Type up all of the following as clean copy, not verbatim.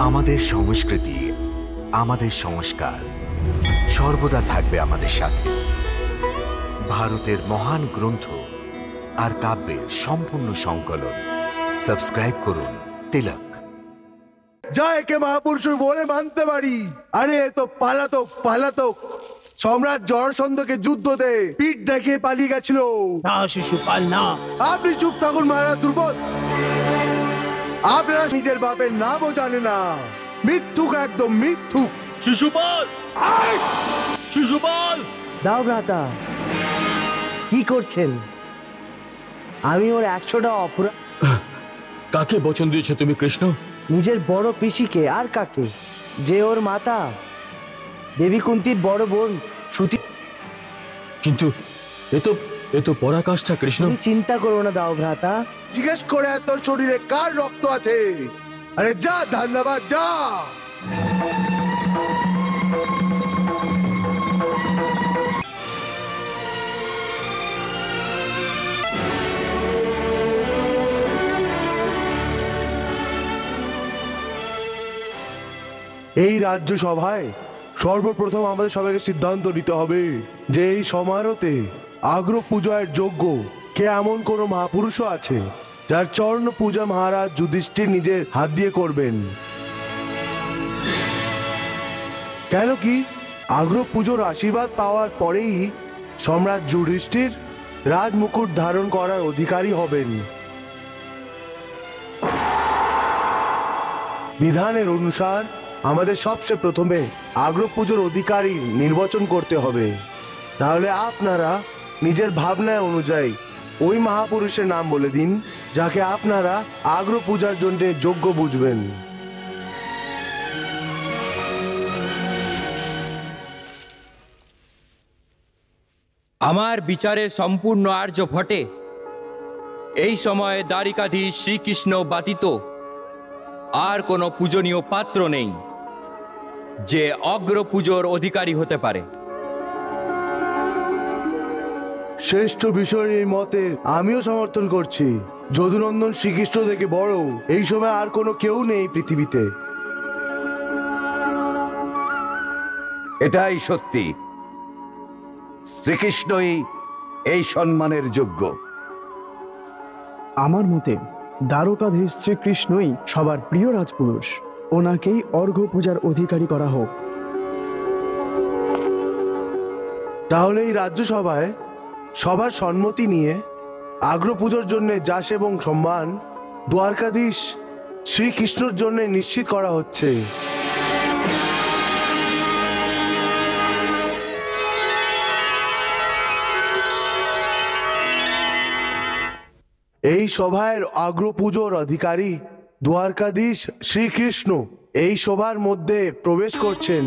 আমাদের সংস্কৃতি, আমাদের সংস্কার সর্বদা থাকবে আমাদের সাথে। ভারতের মহান গ্রন্থ আর কাব্যের সম্পূর্ণ সংকলন। সাবস্ক্রাইব করুন তিলক। যা একে মহাপুরুষ বলে মানতে পারি। আরে এ তো পালাতক সম্রাট জরাসন্ধকে যুদ্ধতে পিঠ দেখে পালিয়ে গেছিল। না শিশুপাল না। আপনি চুপ থাকুন মহারাজ দুর্বোধ। আপনারা নিজের বাপের নামও জানে না। মিথ্যুক, একদম মিথ্যুক। শিশুপাল দাও ভ্রাতা, কি করছেন? আমি ওর 100টা অপরাধ। কাকে বচন দিয়েছো তুমি কৃষ্ণ? নিজের বড় পিসিকে। আর কাকে? যে ওর মাতা দেবী কুন্তির বড় বোন শ্রুতি। কিন্তু এ তো পরাকাষ্ঠা কৃষ্ণ। তুমি চিন্তা করো না দাও ভ্রাতা। জিজ্ঞেস করে তোর শরীরে কার রক্ত আছে? আরে যা, ধন্যবাদ, যা। এই রাজ্য সভায় সর্বপ্রথম আমাদের সবাইকে সিদ্ধান্ত নিতে হবে যে এই সমারোহতে আগ্রহ পূজার যোগ্য কে এমন কোন মহাপুরুষও আছে যার চরণ পূজা মহারাজ যুধিষ্ঠির নিজের হাত দিয়ে করবেন। কেন কি আগ্রহ পুজোর আশীর্বাদ পাওয়ার পরেই সম্রাট যুধিষ্ঠির রাজমুকুট ধারণ করার অধিকারী হবেন। বিধানের অনুসার আমাদের সবচেয়ে প্রথমে আগ্রহ পুজোর অধিকারী নির্বাচন করতে হবে। তাহলে আপনারা নিজের ভাবনায় অনুযায়ী ওই মহাপুরুষের নাম বলে দিন যাকে আপনারা আগ্রহ পূজার জন্য যোগ্য বুঝবেন। আমার বিচারে সম্পূর্ণ আর্য ভটে এই সময়ে দ্বারিকাধীশ শ্রীকৃষ্ণ ব্যতীত আর কোনো পূজনীয় পাত্র নেই যে অগ্র পুজোর অধিকারী হতে পারে। শ্রেষ্ঠ বিষয়ের এই মতে আমিও সমর্থন করছি। যদুনন্দন শ্রীকৃষ্ণ থেকে বড় এই সময় আর কোনো কেউ নেই পৃথিবীতে। এটাই সত্যি, শ্রীকৃষ্ণই এই সম্মানের যোগ্য। আমার মতে দ্বারকাধীশ শ্রীকৃষ্ণই সবার প্রিয় রাজপুরুষ। ওনাকেই অর্ঘ্য পূজার অধিকারী করা হোক। তাহলে এই রাজ্যসভায় সবার সম্মতি নিয়ে আগ্রহ পুজোর জন্য যশ এবং সম্মান দ্বারকাধীশ শ্রীকৃষ্ণর জন্য নিশ্চিত করা হচ্ছে। এই সভায় আগ্রহ পুজোর অধিকারী দ্বারকাধীশ শ্রীকৃষ্ণ এই সভার মধ্যে প্রবেশ করছেন।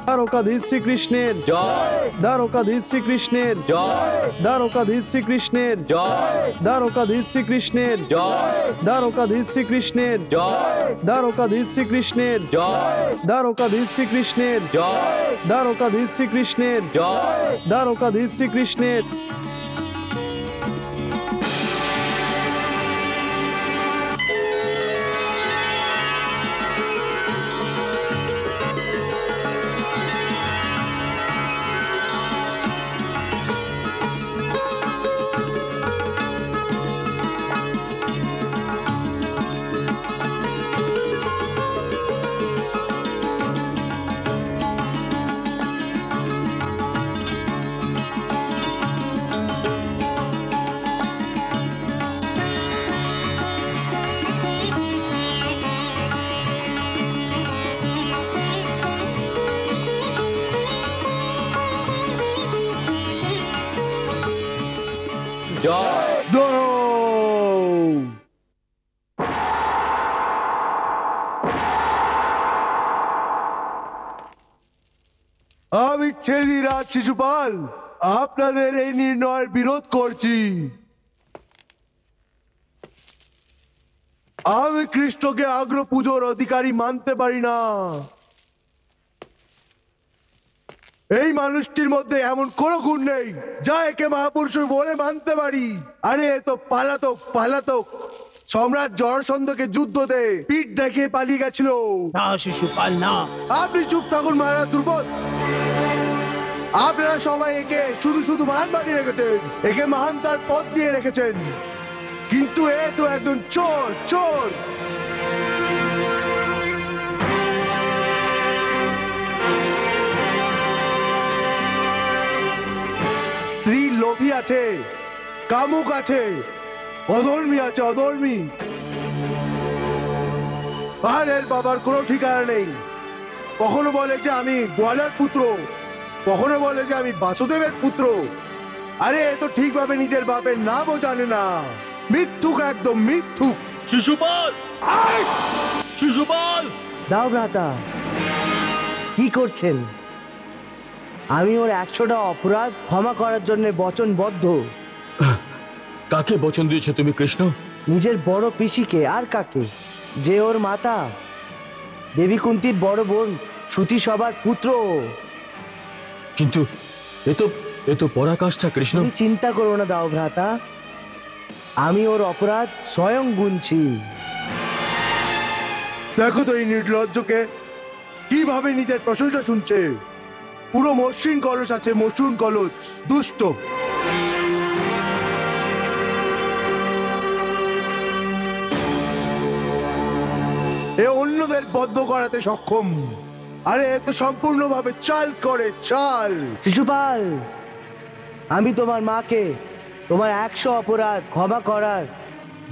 দ্বারকাধীশ শ্রীকৃষ্ণের জয়। দ্বারকাধীশ শ্রীকৃষ্ণের জয়। দ্বারকাধীশ শ্রীকৃষ্ণের জয়। দ্বারকাধীশ শ্রীকৃষ্ণের জয়। দ্বারকাধীশ শ্রীকৃষ্ণের জয়। দ্বারকাধীশ শ্রীকৃষ্ণের জয়। দ্বারকাধীশ শ্রীকৃষ্ণের জয়। দ্বারকাধীশ শ্রীকৃষ্ণের জয়। দ্বারকাধীশ শ্রীকৃষ্ণের। আমি ছেদিরাজ শিশুপাল আপনাদের এই নির্ণয়ের বিরোধ করছি। আমি কৃষ্ণকে আগ্রহ পুজোর অধিকারী মানতে পারি না। এই মানুষটির মধ্যে এমন কোনো গুণ নেই যা একে মহাপুরুষ বলে মানতে পারি। আরে এ তো পালাতক সম্রাট জরাসন্ধকে যুদ্ধতে পিঠ দেখে পালিয়ে গেছিল। না শিশুপাল না। আপনি চুপ থাকুন মহারাজ দ্রুপদ। আপনারা সবাই একে শুধু শুধু মহান বানিয়ে রেখেছেন, একে মহান তার পদ দিয়ে রেখেছেন, কিন্তু এ তো একজন চোর। চোর স্ত্রী লোভী আছে, কামুক আছে, অধর্মী আছে, অধর্মী। আর এর বাবার কোনো ঠিকানা নেই। কখনো বলে যে আমি গোয়ালার পুত্র, কখনো বলে যে আমি বাসুদেবের পুত্র। আরে এ তো ঠিকভাবে নিজের বাপের নামও জানে না। মিথ্যুক, একদম মিথ্যুক। শিশুপাল! শিশুপাল! দাও ভ্রাতা, কি করছেন? আমি ওর 100টা অপরাধ ক্ষমা করার জন্য বচনবদ্ধ। কাকে বচন দিয়েছো তুমি কৃষ্ণ? নিজের বড় পিসিকে, আর কাকে? যে ওর মাতা দেবী কুন্তির বড় বোন শ্রুতি সবার পুত্র। কিন্তু এ তো পরাকাষ্ঠা কৃষ্ণ। তুমি চিন্তা করো না দাও ভ্রাতা, আমি ওর অপরাধ স্বয়ং গুনছি। দেখো তো এই নির্লজ্জকে কিভাবে নিজের প্রশংসা শুনছে। পুরো মসৃণ কলস আছে, মসৃণ কলস। দুষ্ট। এ অন্যদের বদ্ধ করাতে সক্ষম। আরে এ তো সম্পূর্ণভাবে চাল করে, চাল। শিশুপাল, আমি তোমার মাকে তোমার 100 অপরাধ ক্ষমা করার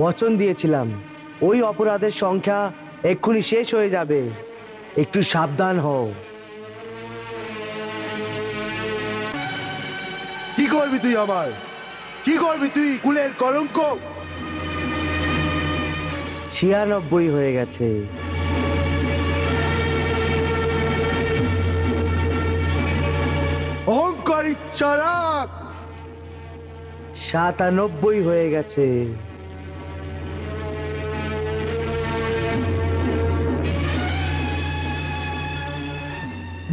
বচন দিয়েছিলাম। ওই অপরাধের সংখ্যা এক্ষুনি শেষ হয়ে যাবে, একটু সাবধান হও। কি করবি তুই আমার? কি করবি তুই? কুলের কলঙ্ক। 96 হয়ে গেছে। অহংকারী চালাক। 97 হয়ে গেছে।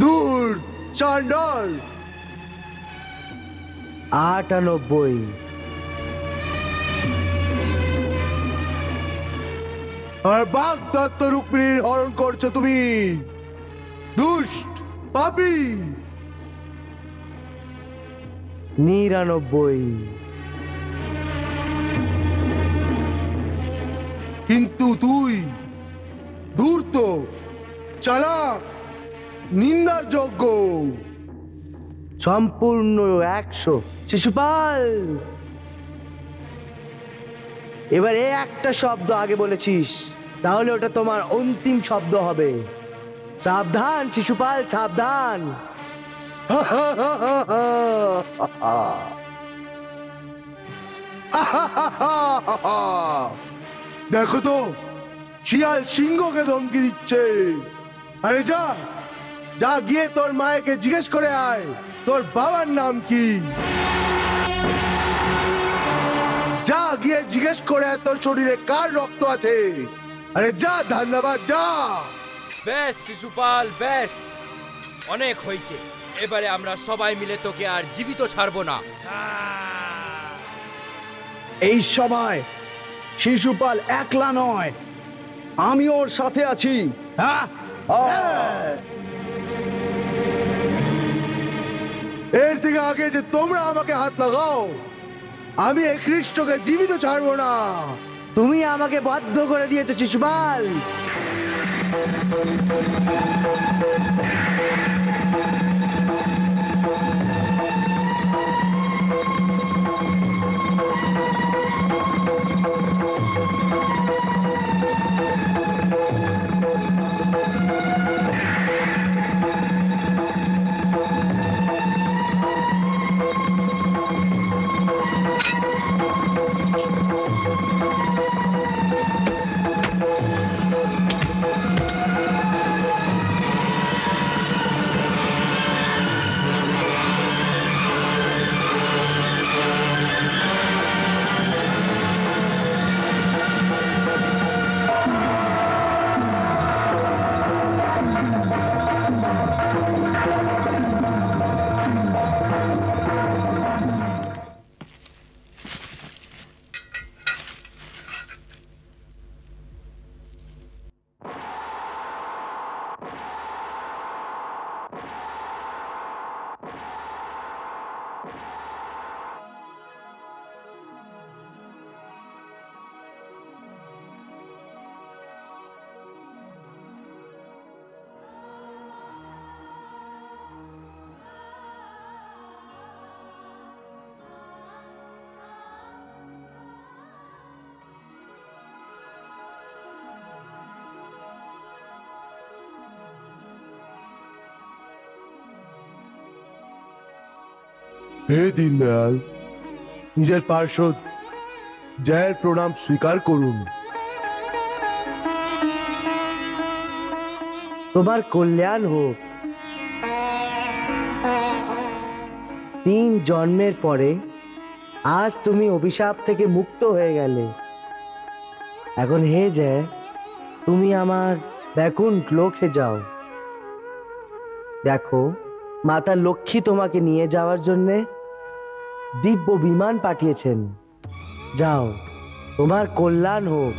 দূর চান্ডাল। 98। আর বাঘ দত্ত রুক্মিণীর হরণ করছো তুমি, দুষ্ট পাপী। 99। কিন্তু তুই ধূর্ত, চালাক, নিন্দার যোগ্য। সম্পূর্ণ 100। শিশুপাল, এবার একটা শব্দ আগে বলেছিস, তাহলে ওটা তোমার অন্তিম শব্দ হবে। সাবধান শিশুপাল, সাবধান। দেখো তো, শিয়াল সিংহকে ধমকি দিচ্ছে। আরে যা যা, গিয়ে তোর মায়েকে জিজ্ঞেস করে আয় তোর বাবার নাম কি। যা গিয়ে জিজ্ঞেস করে আয় তোর শরীরে কার রক্ত আছে। আরে যা, ধন্যবাদ, যা। বেশ শিশুপাল, বেশ, অনেক হয়েছে। এবারে আমরা সবাই মিলে তোকে আর জীবিত ছাড়বো না। এই সময় শিশুপাল একলা নয়, আমি ওর সাথে আছি। এর থেকে আগে যে তোমরা আমাকে হাত লাগাও, আমি এই খ্রিস্টকে জীবিত ছাড়বো না। তুমি আমাকে বাধ্য করে দিয়েছো শিশুপাল। হে দীনদয়াল, নিজের পার্শ্বদ জয়ের প্রণাম স্বীকার করুন। তোমার কল্যাণ হোক। 3 জন্মের পরে আজ তুমি অভিশাপ থেকে মুক্ত হয়ে গেলে। এখন হে জয়, তুমি আমার ব্যাকুণ্ঠ লোকে যাও। দেখো, মাতা লক্ষ্মী তোমাকে নিয়ে যাওয়ার জন্যে দিব্য বিমান পাঠিয়েছেন। যাও, তোমার কল্যাণ হোক।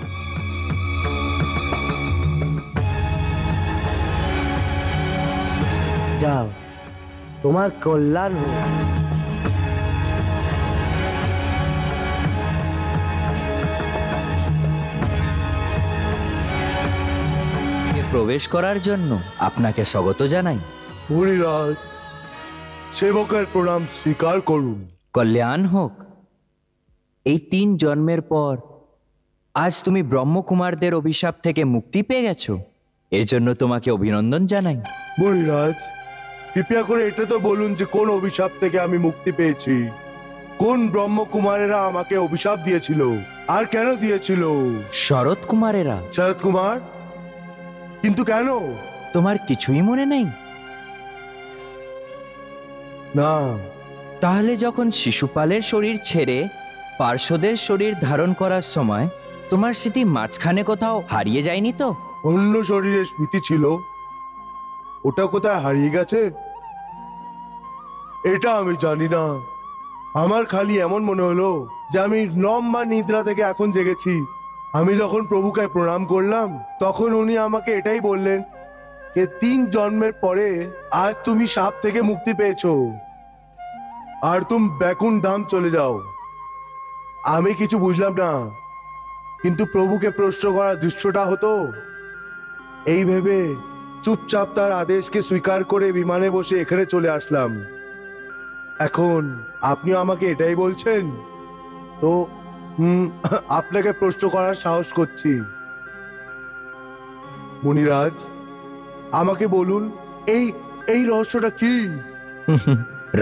যাও, তোমার কল্যাণ হোক। প্রবেশ করার জন্য আপনাকে স্বাগত জানাই। মুনিরাজ, সেবকের প্রণাম স্বীকার করুন। কল্যাণ হোক। এই 3 জন্মের পর আজ তুমি ব্রহ্মকুমারদের অভিশাপ থেকে মুক্তি পেয়ে গেছো, এর জন্য তোমাকে অভিনন্দন জানাই। মুনিরাজ, কৃপা করে এটা তো বলুন যে কোন অভিশাপ থেকে আমি মুক্তি পেয়েছি। কোন ব্রহ্মকুমারেরা আমাকে অভিশাপ দিয়েছিল আর কেন দিয়েছিল? শরৎ কুমারেরা। শরৎ কুমার? কিন্তু কেন? তোমার কিছুই মনে নেই? না। তাহলে যখন শিশুপালের শরীর ছেড়ে পার্শ্বদের শরীর ধারণ করার সময় তোমার স্মৃতি মাঝখানে কোথাও হারিয়ে যায়নি তো? অন্য শরীরের স্মৃতি ছিল, ওটা কোথায় হারিয়ে গেছে এটা আমি জানি না। আমার খালি এমন মনে হলো যে আমি লম্বা নিদ্রা থেকে এখন জেগেছি। আমি যখন প্রভুকে প্রণাম করলাম তখন উনি আমাকে এটাই বললেন যে 3 জন্মের পরে আজ তুমি সাপ থেকে মুক্তি পেয়েছো আর তুমি ব্যাকুণ্ঠ ধাম চলে যাও। আমি কিছু বুঝলাম না, কিন্তু প্রভুকে প্রশ্ন করার দৃশ্যটা হতো। এই ভেবে চুপচাপ তার আদেশকে স্বীকার করে বিমানে বসে এখানে চলে আসলাম। এখন আপনি আমাকে এটাই বলছেন তো আপনাকে প্রশ্ন করার সাহস করছি। মুনিরাজ, আমাকে বলুন এই এই রহস্যটা কি?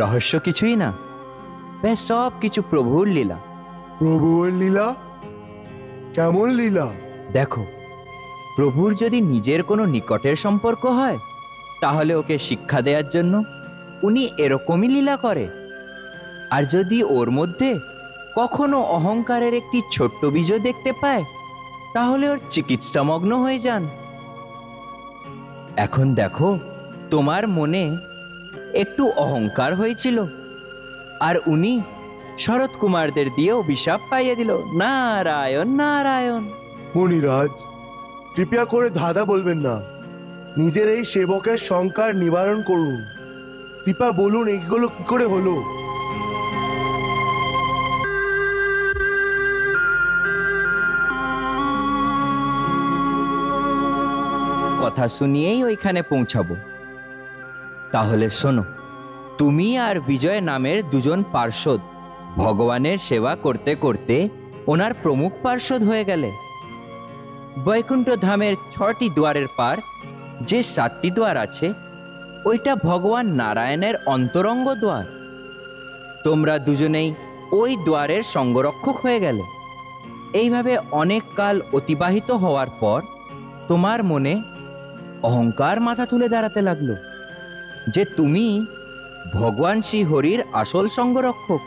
রহস্য কিছুই না, বেশ সব কিছু প্রভুর লীলা। প্রভুর লীলা? কেমন লীলা? দেখো, প্রভুর যদি নিজের কোনো নিকটের সম্পর্ক হয় তাহলে ওকে শিক্ষা দেওয়ার জন্য উনি এরকমই লীলা করে। আর যদি ওর মধ্যে কখনো অহংকারের একটি ছোট্ট বীজও দেখতে পায় তাহলে ওর চিকিৎসামগ্ন হয়ে যান। এখন দেখো, তোমার মনে একটু অহংকার হয়েছিল আর উনি শরৎ কুমারদের দিয়ে অভিশাপ পাইয়ে দিল। নারায়ণ নারায়ণ। মুনিরাজ, কৃপা করে ধাঁধা বলবেন না। নিজের এই সেবকের শঙ্কার নিবারণ করুন। কৃপা বলুন এইগুলো কি করে হলো? কথা শুনিয়েই ওইখানে পৌঁছাবো। তাহলে শোনো, তুমি আর বিজয় নামের 2জন পার্ষদ ভগবানের সেবা করতে করতে ওনার প্রমুখ পার্ষদ হয়ে গেলে। বৈকুণ্ঠ ধামের 6টি দ্বারের পার যে 7টি দ্বার আছে ওইটা ভগবান নারায়ণের অন্তরঙ্গ দ্বার। তোমরা দুজনেই ওই দ্বারের সঙ্গরক্ষক হয়ে গেলে। এইভাবে অনেক কাল অতিবাহিত হওয়ার পর তোমার মনে অহংকার মাথা তুলে দাঁড়াতে লাগলো যে তুমি ভগবান শ্রী হরির আসল সঙ্গরক্ষক।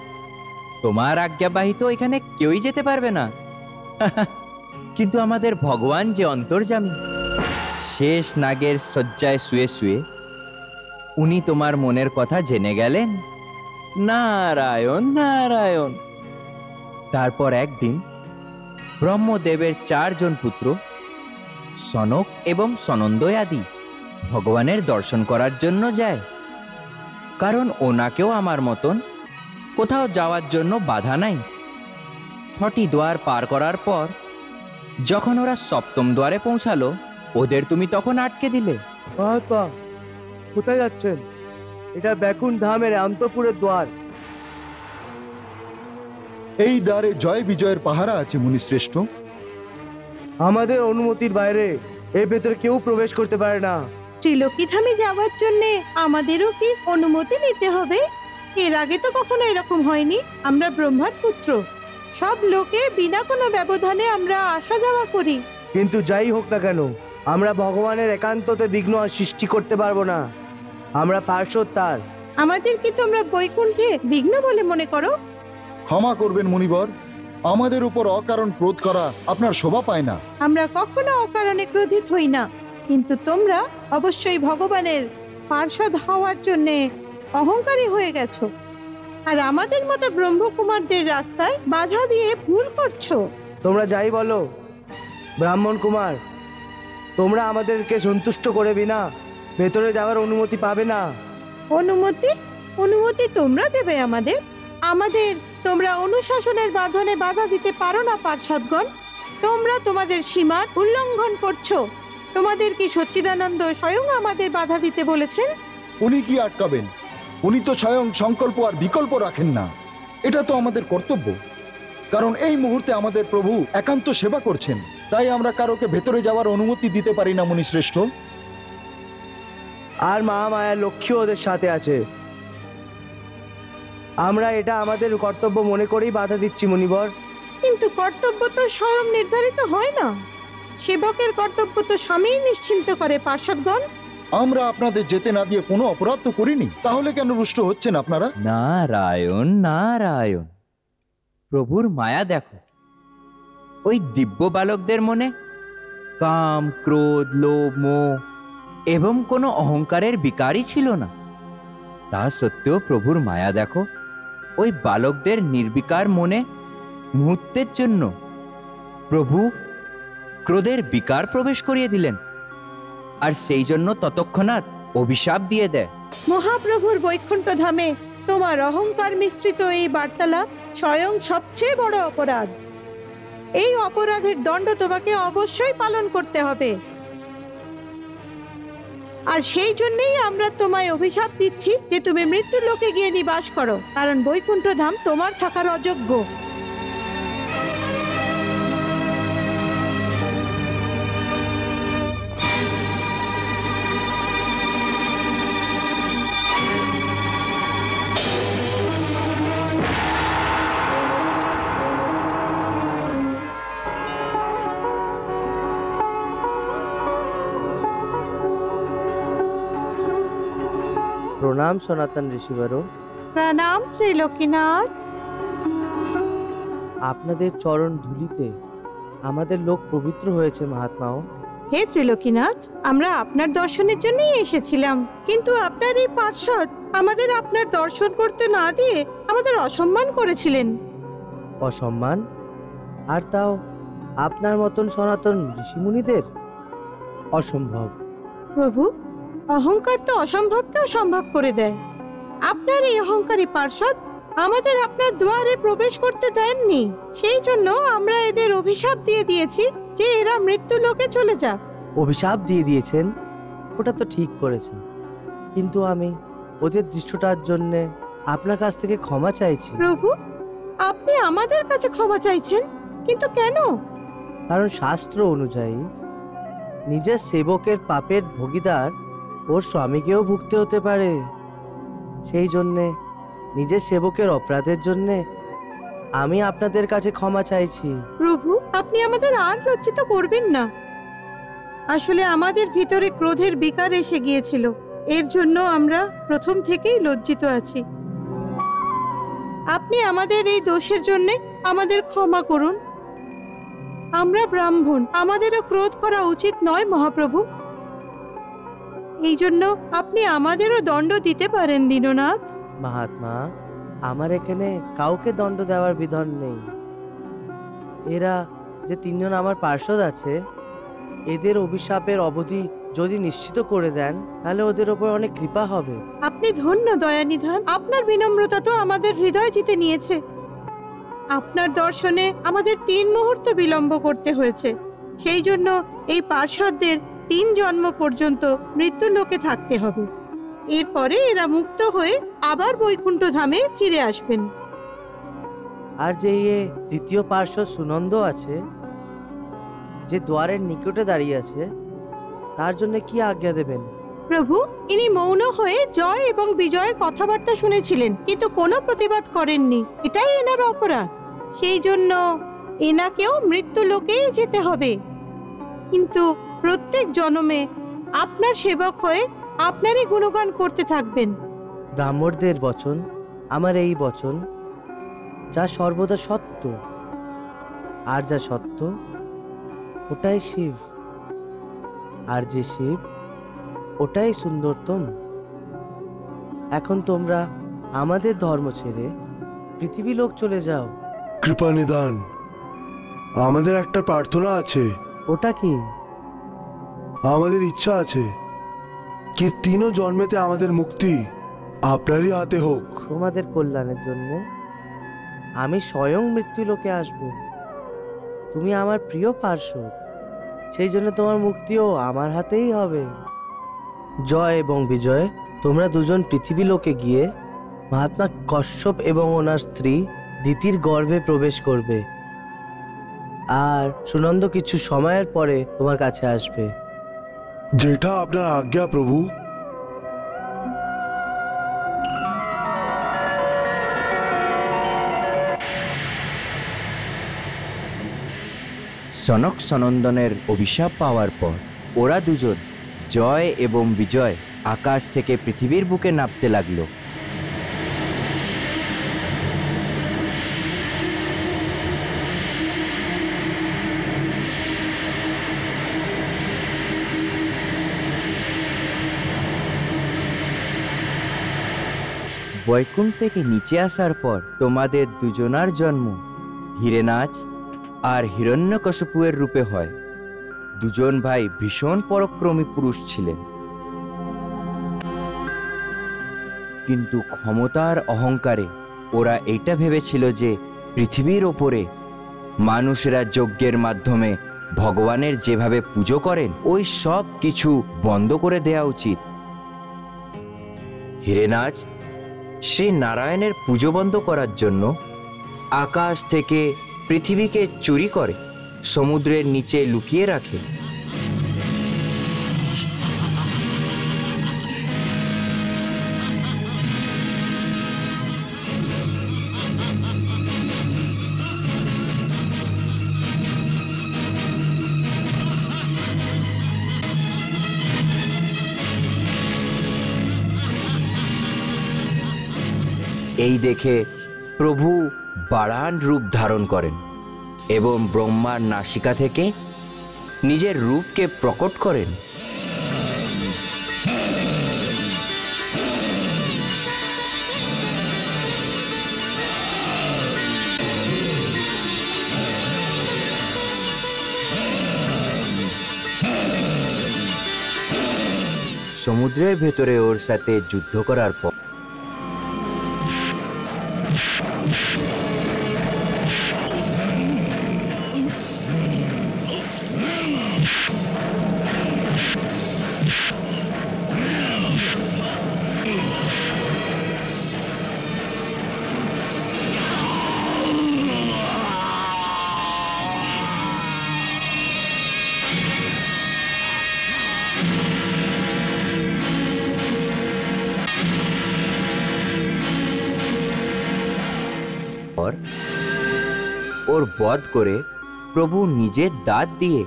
তোমার আজ্ঞাবাহিত এখানে কেউই যেতে পারবে না। কিন্তু আমাদের ভগবান যে অন্তর্যামী, শেষ নাগের শয্যায় শুয়ে শুয়ে উনি তোমার মনের কথা জেনে গেলেন। নারায়ণ নারায়ণ। তারপর একদিন ব্রহ্মদেবের 4 জন পুত্র সনক এবং সনন্দয়াদি ভগবানের দর্শন করার জন্য যায়, কারণ ওনাকেও আমার মতন কোথাও যাওয়ার জন্য বাধা নাই। 6টি দ্বার পার করার পর যখন ওরা 7ম দ্বারে পৌঁছালো ওদের তুমি তখন আটকে দিলে। মহাত্মা, কোথায় যাচ্ছেন? এটা ব্যাকুণ্ঠ ধামের অন্তপুরের দ্বার। এই দ্বারে জয় বিজয়ের পাহারা আছে মুনিশ্রেষ্ঠ। আমাদের অনুমতির বাইরে এর ভেতরে কেউ প্রবেশ করতে পারে না। ত্রিলোকী ধামে যাওয়ার জন্য আমাদেরও কি অনুমতি নিতে হবে? এর আগে তো কখনো এরকম হয়নি। আমরা ব্রহ্মার পুত্র, সব লোকে বিনা কোনো ব্যবধানে আমরা আসা যাওয়া করি। কিন্তু যাই হোক না কেন, আমরা ভগবানের একান্ততে বিঘ্ন আর সৃষ্টি করতে পারবো না। আমরা পার্শ্বদ তার। আমাদের কি তোমরা বৈকুণ্ঠে বিঘ্ন বলে মনে করো? ক্ষমা করবেন মুনিবর, আমাদের উপর অকারণ ক্রোধ করা আপনার শোভা পায় না। আমরা কখনো অকারণে ক্রোধিত হই না, কিন্তু তোমরা অবশ্যই ভগবানের পার্ষদ হওয়ার জন্য অহংকারী হয়ে গেছো, আর আমাদের মতো ব্রহ্মকুমারদের রাস্তায় বাধা দিয়ে ভুল করছো। তোমরা যাই বলো ব্রাহ্মণ কুমার, তোমরা আমাদেরকে সন্তুষ্ট করে বিনা ভেতরে যাওয়ার অনুমতি পাবে না। অনুমতি তোমরা দেবে আমাদের? তোমরা অনুশাসনের বাঁধনে বাধা দিতে পারো না পার্ষদগণ। তোমরা তোমাদের সীমার উল্লঙ্ঘন করছো। তোমাদের কি সচ্চিদানন্দ স্বয়ং আমাদের বাধা দিতে বলেছেন? উনি কি আটকাবেন? উনি তো স্বয়ং সংকল্প আর বিকল্প রাখেন না। এটা তো আমাদের কর্তব্য, কারণ এই মুহূর্তে আমাদের প্রভু একান্ত সেবা করছেন। তাই আমরা কারোকে ভেতরে যাওয়ার অনুমতি দিতে পারি না মুনিশ্রেষ্ঠ। আর মহামায়া লক্ষ্মী ওদের সাথে আছে। আমরা এটা আমাদের কর্তব্য মনে করেই বাধা দিচ্ছি মুনিবর। কিন্তু কর্তব্য তো স্বয়ং নির্ধারিত হয় না। সেবকের কর্তব্য তো স্বামীই নিশ্চিন্ত করে পার্ষদগণ। আমরা আপনাদের যেতে না দিয়ে কোনো অপরাধ তো করিনি, তাহলে কেন রুষ্ট হচ্ছেন আপনারা? নারায়ণ নারায়ণ, প্রভুর মায়া দেখো। ওই দিব্য বালকদের মনে কাম, ক্রোধ, লোভ, মোহ এবং কোনো অহংকারের বিকারই ছিল না। তা সত্ত্বেও প্রভুর মায়া দেখো, ওই বালকদের নির্বিকার মনে মুহূর্তের জন্য প্রভু ক্রোধের বিকার প্রবেশ করিয়ে দিলেন, আর সেই জন্য তৎক্ষণাৎ অভিশাপ দিয়ে দেয়। মহাপ্রভুর বৈকুণ্ঠ ধামে তোমার অহংকার মিশ্রিত এই বার্তালাপ স্বয়ং সবচেয়ে বড় অপরাধ। এই অপরাধের দণ্ড তোমাকে অবশ্যই পালন করতে হবে, আর সেই জন্যই আমরা তোমায় অভিশাপ দিচ্ছি যে তুমি মৃত্যু লোকে গিয়ে নিবাস করো, কারণ বৈকুণ্ঠ ধাম তোমার থাকার অযোগ্য। প্রণাম সনাতন ঋষিবরো। প্রণাম ত্রিলোকীনাথ। আপনাদের চরণ ধুলিতে আমাদের লোক পবিত্র হয়েছে মহাত্মাও। হে ত্রিলোকীনাথ, আমরা আপনার দর্শনের জন্যই এসেছিলাম, কিন্তু আপনার এই পার্ষদ আমাদের আপনার দর্শন করতে না দিয়ে আমাদের অসম্মান করেছিলেন। অসম্মান? আর তাও আপনার মতন সনাতন ঋষিমুনিদের? অসম্ভব। প্রভু, অহংকার তো অসম্ভবকেও সম্ভব করে দেয়। আপনার এই অহংকারী পার্ষদ আমাদের আপনার দুয়ারে প্রবেশ করতে দেননি, সেই জন্য আমরা এদের অভিশাপ দিয়ে দিয়েছি যে এরা মৃত্যু লোকে চলে যাক। অভিশাপ দিয়ে দিয়েছেন? ওটা তো ঠিক করেছেন, কিন্তু আমি ওদের দৃষ্টটার জন্য আপনার কাছ থেকে ক্ষমা চাইছি। প্রভু, আপনি আমাদের কাছে ক্ষমা চাইছেন, কিন্তু কেন? কারণ শাস্ত্র অনুযায়ী নিজের সেবকের পাপের ভোগীদার ওর স্বামীকেও ভুগতে হতে পারে। সেই জন্যে নিজের সেবকের অপরাধের জন্যে আমি আপনাদের কাছে ক্ষমা চাইছি। প্রভু, আপনি আমাদের আর লজ্জিত করবেন না। আসলে আমাদের ভিতরে ক্রোধের বিকার এসে গিয়েছিল, এর জন্য আমরা প্রথম থেকেই লজ্জিত আছি। আপনি আমাদের এই দোষের জন্য আমাদের ক্ষমা করুন। আমরা ব্রাহ্মণ, আমাদেরও ক্রোধ করা উচিত নয় মহাপ্রভু। এই জন্য আপনি আমাদেরও দণ্ড দিতে পারেন দীননাথ। মহাত্মা, আমার এখানে কাউকে দণ্ড দেওয়ার বিধান নেই। এরা যে তিনজন আমার পার্ষদ আছে, এদের অভিশাপের অবধি যদি নিশ্চিত করে দেন তাহলে ওদের ওপর অনেক কৃপা হবে। আপনি ধন্য দয়ানিধান। আপনার বিনম্রতা তো আমাদের হৃদয় জিতে নিয়েছে। আপনার দর্শনে আমাদের 3 মুহূর্ত বিলম্ব করতে হয়েছে, সেই জন্য এই পার্ষদদের 3 জন্ম পর্যন্ত মৃত্যু লোকে থাকতে হবে। এরপরে এরা মুক্ত হয়ে আবার বৈকুণ্ঠ ধামে ফিরে আসবেন। আর যে তৃতীয় পার্ষদ সুনন্দ আছে, যে দ্বারের নিকটে দাঁড়িয়ে আছে, তার জন্য কি আজ্ঞা দেবেন? প্রভু, ইনি মৌন হয়ে জয় এবং বিজয়ের কথাবার্তা শুনেছিলেন, কিন্তু কোনো প্রতিবাদ করেননি। এটাই এনার অপরাধ। সেই জন্য এনাকেও মৃত্যু লোকেই যেতে হবে। কিন্তু প্রত্যেক জন্মে আপনার সেবক হয়ে আপনারই গুণগান করতে থাকবেন। ব্রাহ্মণদের বচন আমার এই বচন, যা সর্বদা সত্য, আর যা সত্য ওটাই শিব, আর যে শিব ওটাই সুন্দরতম। এখন তোমরা আমাদের ধর্ম ছেড়ে পৃথিবী লোক চলে যাও। কৃপা নিদান, আমাদের একটা প্রার্থনা আছে। ওটা কি? আমাদের ইচ্ছা আছে কি তিনও জন্মেতে আমাদের মুক্তি আপনারই হাতে হোক। তোমাদের কল্যাণের জন্য আমি স্বয়ং মৃত্যুলোকে আসব। তুমি আমার প্রিয় পার্শ্বদ, সেই জন্য তোমার মুক্তিও আমার হাতেই হবে। জয় এবং বিজয়, তোমরা দুজন পৃথিবী লোকে গিয়ে মহাত্মা কশ্যপ এবং ওনার স্ত্রী দিতির গর্ভে প্রবেশ করবে, আর সুনন্দ কিছু সময়ের পরে তোমার কাছে আসবে। যেটা আপনার আজ্ঞা প্রভু। সনক সনন্দনের অভিশাপ পাওয়ার পর ওরা দুজন, জয় এবং বিজয়, আকাশ থেকে পৃথিবীর বুকে নামতে লাগলো। বৈকুণ্ঠ থেকে নিচে আসার পর তোমাদের দুজনার জন্ম হিরেনাজ আর হিরণ্যকশিপুর রূপে হয়। দুজন ভাই ভীষণ পরাক্রমী পুরুষ ছিলেন, কিন্তু ক্ষমতার অহংকারে ওরা এটা ভেবেছিল যে পৃথিবীর ওপরে মানুষেরা যজ্ঞের মাধ্যমে ভগবানের যেভাবে পুজো করেন ওই সব কিছু বন্ধ করে দেওয়া উচিত। হিরেনাজ শ্রী নারায়ণের পুজো বন্ধ করার জন্য আকাশ থেকে পৃথিবীকে চুরি করে সমুদ্রের নিচে লুকিয়ে রাখে। এই দেখে প্রভু বারান রূপ ধারণ করেন এবং ব্রহ্মার নাসিকা থেকে নিজের রূপকে প্রকট করেন। সমুদ্রের ভেতরে ওর সাথে যুদ্ধ করার পর ওর বধ করে প্রভু নিজের দাঁত দিয়ে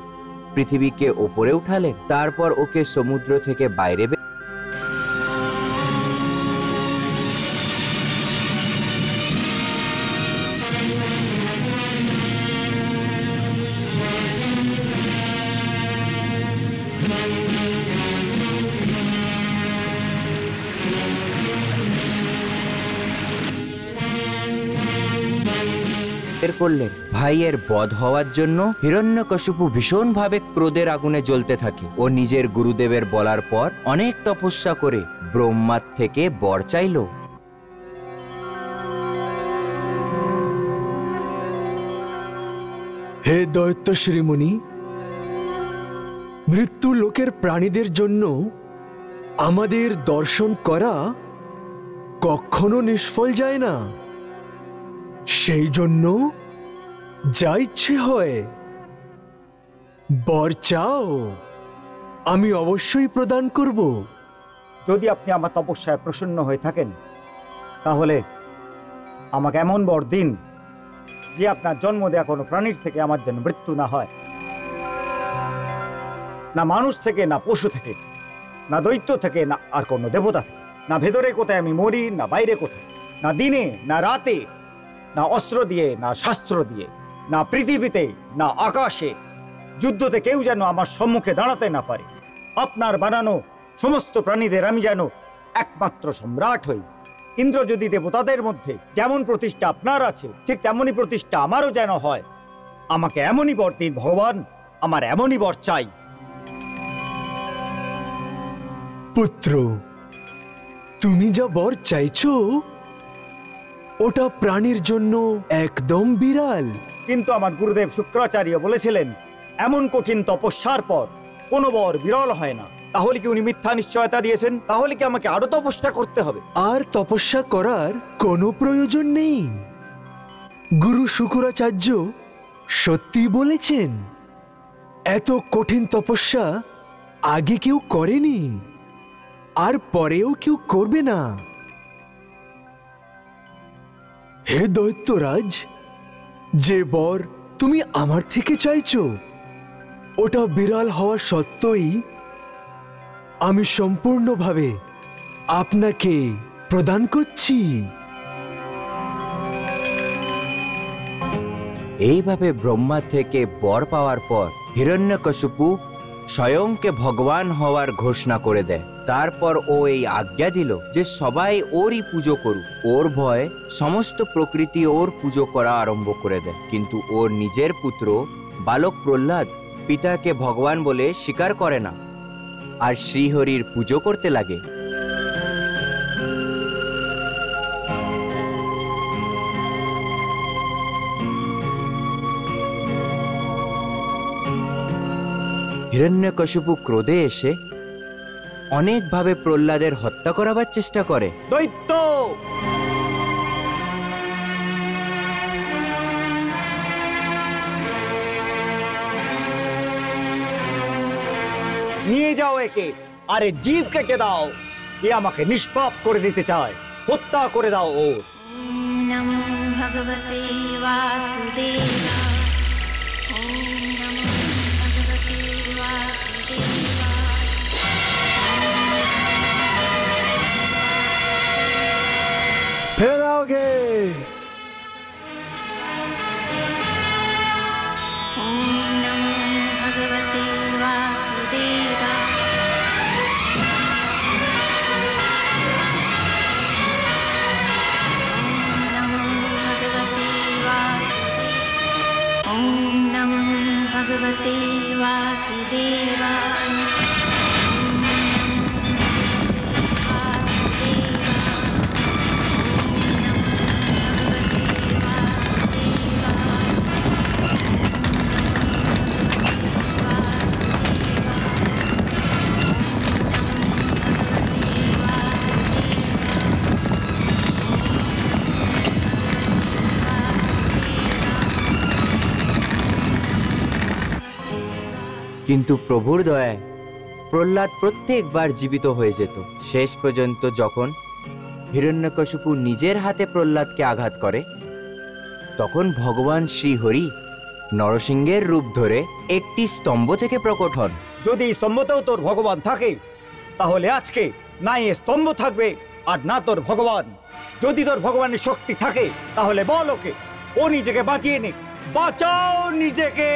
পৃথিবীকে ওপরে উঠালেন। তারপর ওকে সমুদ্র থেকে বাইরে করলেন। ভাইয়ের বধ হওয়ার জন্য হিরণ্যকশিপু ভীষণভাবে ক্রোধের আগুনে জ্বলতে থাকে। ও নিজের গুরুদেবের বলার পর অনেক তপস্যা করে ব্রহ্মার থেকে বর চাইল। হে দৈত্য শ্রীমুনি, মৃত্যু লোকের প্রাণীদের জন্য আমাদের দর্শন করা কখনো নিষ্ফল যায় না। সেই জন্য যা ইচ্ছে হয় বর চাও, আমি অবশ্যই প্রদান করব। যদি আপনি আমার তপস্যায় প্রসন্ন হয়ে থাকেন তাহলে আমাকে এমন বর দিন যে আপনার জন্ম দেয়া কোনো প্রাণীর থেকে আমার জন্য মৃত্যু না হয়, না মানুষ থেকে, না পশু থেকে, না দৈত্য থেকে, না আর কোনো দেবতা থেকে, না ভেতরে কোথায় আমি মরি, না বাইরে কোথায়, না দিনে না রাতে, না অস্ত্র দিয়ে, না শাস্ত্র দিয়ে, না পৃথিবীতে, না আকাশে, যুদ্ধতে কেউ যেন আমার সম্মুখে দাঁড়াতে না পারে। আপনার বানানো সমস্ত প্রাণীদের আমি যেন একমাত্র সম্রাট হই। ইন্দ্র যদি দেবতাদের মধ্যে যেমন প্রতিষ্ঠা আপনার আছে, ঠিক তেমনই প্রতিষ্ঠা আমারও যেন হয়। আমাকে এমনই বর দিন ভগবান, আমার এমনই বর চাই। পুত্র, তুমি যা বর চাইছো ওটা প্রাণীর জন্য একদম বিরাল। কিন্তু আমার গুরুদেব শুক্রাচার্য বলেছিলেন এমন কঠিন তপস্যার পর কোনো বর বিরল হয় না। তাহলে কি উনি মিথ্যা নিশ্চয়তা দিয়েছেন? তাহলে কি আমাকে আরো তপস্যা করতে হবে? আর তপস্যা করার কোনো প্রয়োজন নেই। গুরু শুক্রাচার্য সত্যি বলেছেন, এত কঠিন তপস্যা আগে কেউ করেনি আর পরেও কেউ করবে না। হে দৈত্যরাজ, যে বর তুমি আমার থেকে চাইছো ওটা বিড়াল হওয়া সত্ত্বেই আমি সম্পূর্ণভাবে আপনাকে প্রদান করছি। এইভাবে ব্রহ্মা থেকে বর পাওয়ার পর হিরণ্যকশিপু স্বয়ংকে ভগবান হওয়ার ঘোষণা করে দেয়। তারপর ও এই আজ্ঞা দিল যে সবাই ওরই পুজো করুক। ওর ভয়ে সমস্ত প্রকৃতি ওর পুজো করা আরম্ভ করে দেয়। কিন্তু ওর নিজের পুত্র বালক প্রহ্লাদ পিতাকে ভগবান বলে স্বীকার করে না আর শ্রীহরির পুজো করতে লাগে। হিরণ্যকশিপু ক্রোধে এসে অনেকভাবে প্রহ্লাদের হত্যা করাবার চেষ্টা করে। দৈত্য, নিয়ে যাও একে, আরে জীব কেটে দাও। এ আমাকে নিষ্পাপ করে দিতে চায়, হত্যা করে দাও ও। নমো ভগবতে বাসুদেবা। फिर आओगे? ओम नमो भगवते वासुदेवा। ओम नमो भगवते वासुदेवाय। কিন্তু প্রভুর দয়ায় প্রহ্লাদ প্রত্যেকবার জীবিত হয়ে যেত। শেষ পর্যন্ত যখন হিরণ্যকশিপু নিজের হাতে প্রহ্লাদকে আঘাত করে, তখন ভগবান শ্রীহরি নরসিংহের রূপ ধরে একটি স্তম্ভ থেকে প্রকট হন। যদি এই স্তম্ভতেও তোর ভগবান থাকে তাহলে আজকে না এই স্তম্ভ থাকবে আর না তোর ভগবান। যদি তোর ভগবানের শক্তি থাকে তাহলে বল ওকে, ও নিজেকে বাঁচিয়ে নিক। বাঁচাও নিজেকে।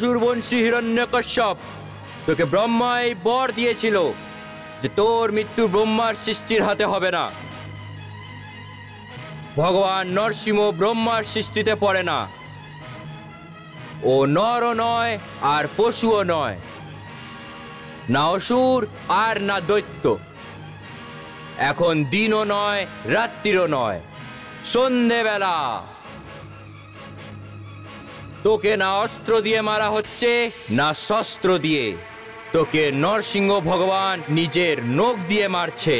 অসুরবংশী হিরণ্যকশ্যপ, তোকে ব্রহ্মাই বর দিয়েছিল যে তোর মৃত্যু ব্রহ্মার সৃষ্টির হাতে হবে না। ভগবান নরসিংহ ব্রহ্মার সৃষ্টিতে পড়ে না। ও নরও নয় আর পশুও নয়, না অসুর আর না দৈত্য। এখন দিনও নয় রাত্রিরও নয়, সন্ধেবেলা। তোকে না অস্ত্র দিয়ে মারা হচ্ছে না শস্ত্র দিয়ে, তোকে নরসিংহ ভগবান নিজের নখ দিয়ে মারছে।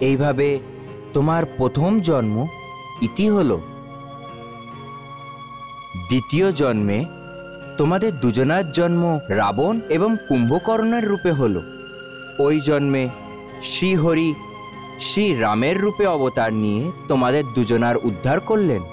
এইভাবে তোমার প্রথম জন্ম ইতি হলো। দ্বিতীয় জন্মে তোমাদের দুজনার জন্ম রাবণ এবং কুম্ভকর্ণের রূপে হলো। ওই জন্মে শ্রীহরি শ্রী রামের রূপে অবতার নিয়ে তোমাদের দুজনার উদ্ধার করলেন।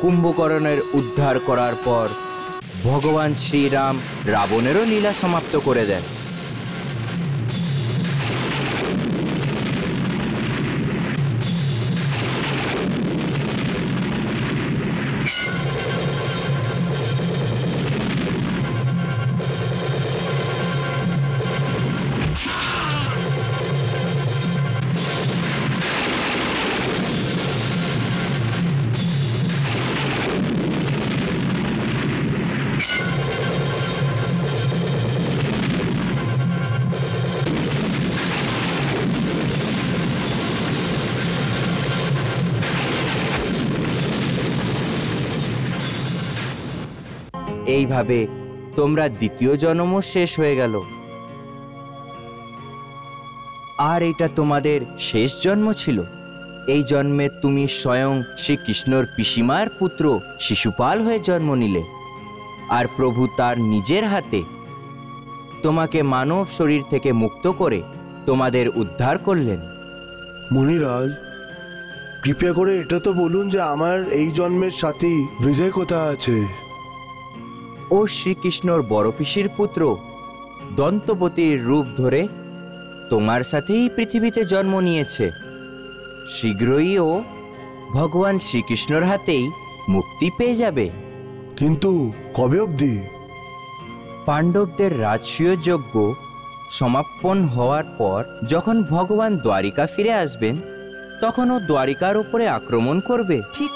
কুম্ভকর্ণের উদ্ধার করার পর ভগবান শ্রীরাম রাবণেরও লীলা সমাপ্ত করে দেন। এইভাবে তোমরা দ্বিতীয় জন্মও শেষ হয়ে গেল। আর এটা তোমাদের শেষ জন্ম ছিল। এই জন্মে তুমি স্বয়ং শ্রীকৃষ্ণর পিসিমার পুত্র শিশুপাল হয়ে জন্ম নিলে, আর প্রভু তার নিজের হাতে তোমাকে মানব শরীর থেকে মুক্ত করে তোমাদের উদ্ধার করলেন। মুনিরাজ, কৃপা করে এটা তো বলুন যে আমার এই জন্মের সাথী বিজয় কোথায় আছে? ও শ্রীকৃষ্ণর বড় পিসির পুত্র দন্তপতির রূপ ধরে তোমার সাথেই পৃথিবীতে জন্ম নিয়েছে। শীঘ্রই ও ভগবান শ্রীকৃষ্ণর হাতেই মুক্তি পেয়ে যাবে। কিন্তু কবে অবধি? পাণ্ডবদের রাজসূয় যজ্ঞ সমাপন হওয়ার পর যখন ভগবান দ্বারিকা ফিরে আসবেন, তখন ও দ্বারিকার উপরে আক্রমণ করবে। ঠিক